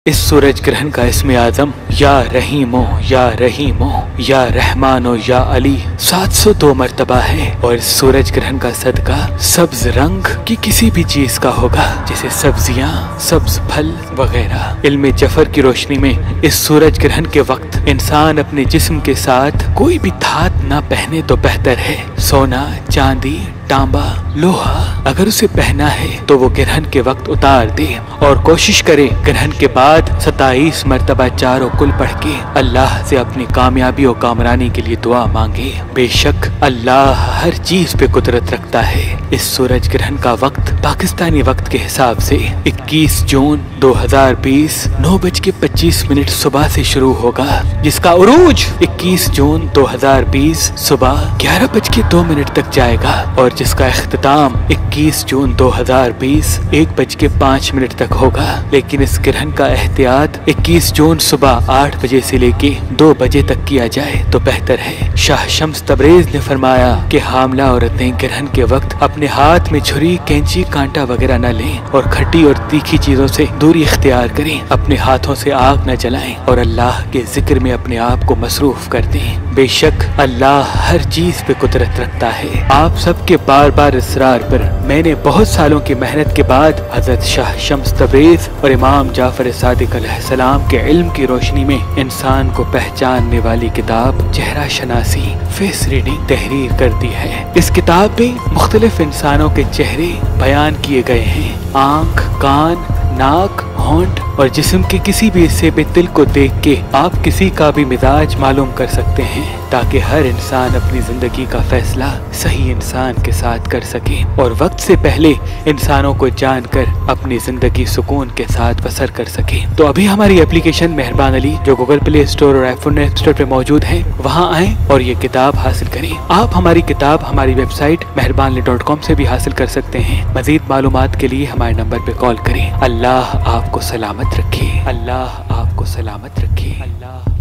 इस सूरज ग्रहण का इस्म आज़म या रहीमो या रहीमो या रहमानो या अली 702 मर्तबा है। और इस सूरज ग्रहण का सदका सब्ज रंग की किसी भी चीज का होगा, जैसे सब्जियां, सब्ज फल वगैरह। इल्मे जफर की रोशनी में इस सूरज ग्रहण के वक्त इंसान अपने जिस्म के साथ कोई भी धात ना पहने तो बेहतर है। सोना, चांदी, तांबा, लोहा अगर उसे पहना है तो वो ग्रहण के वक्त उतार दे और कोशिश करे ग्रहण के बाद 27 मर्तबा चारों कुल पढ़ के अल्लाह से अपनी कामयाबी और कामरानी के लिए दुआ मांगे। बेशक अल्लाह हर चीज पे कुदरत रखता है। इस सूरज ग्रहण का वक्त पाकिस्तानी वक्त के हिसाब से 21 जून 2020 9:25 सुबह से शुरू होगा, जिसका उरूज 21 जून 2020 सुबह 11:02 तक जाएगा और जिसका इख्तिताम 21 जून 2020 1:05 तक होगा। लेकिन इस ग्रहण का एहतियात 21 जून सुबह 8 बजे से लेके 2 बजे तक किया जाए तो बेहतर है। शाह शम्स तबरेज ने फरमाया कि हामला औरतें ग्रहण के वक्त अपने हाथ में छुरी, कैंची, कांटा वगैरह न लें और खट्टी और तीखी चीजों से दूरी इख्तियार करें। अपने हाथों से आग न जलाएं और अल्लाह के जिक्र में अपने आप को मसरूफ कर दें। बेशक अल्लाह हर चीज पे कुदरत रखता है। आप सबके बार बार इसरार पर मैंने बहुत सालों की मेहनत के बाद हजरत शाह शम्स तबरेज और इमाम जाफर सादिक अलैहिस्सलाम के इल्म की रोशनी में इंसान को पहचानने वाली किताब चेहरा शनासी फेस रीडिंग तहरीर कर दी है। इस किताब में मुख्तलिफ इंसानों के चेहरे बयान किए गए हैं। आंख, कान, नाक, होंठ और जिस्म के किसी भी हिस्से पे तिल को देख के आप किसी का भी मिजाज मालूम कर सकते हैं, ताकि हर इंसान अपनी जिंदगी का फैसला सही इंसान के साथ कर सके और वक्त से पहले इंसानों को जानकर अपनी जिंदगी सुकून के साथ बसर कर सके। तो अभी हमारी एप्लीकेशन मेहरबान अली जो गूगल प्ले स्टोर और आईफोन ऐप स्टोर पे मौजूद है, वहाँ आए और ये किताब हासिल करें। आप हमारी किताब हमारी वेबसाइट मेहरबान.com से भी हासिल कर सकते हैं। मजीद मालूमात के लिए हमारे नंबर पे कॉल करें। अल्लाह आपको सलामत रखे। अल्लाह आपको सलामत रखे। अल्लाह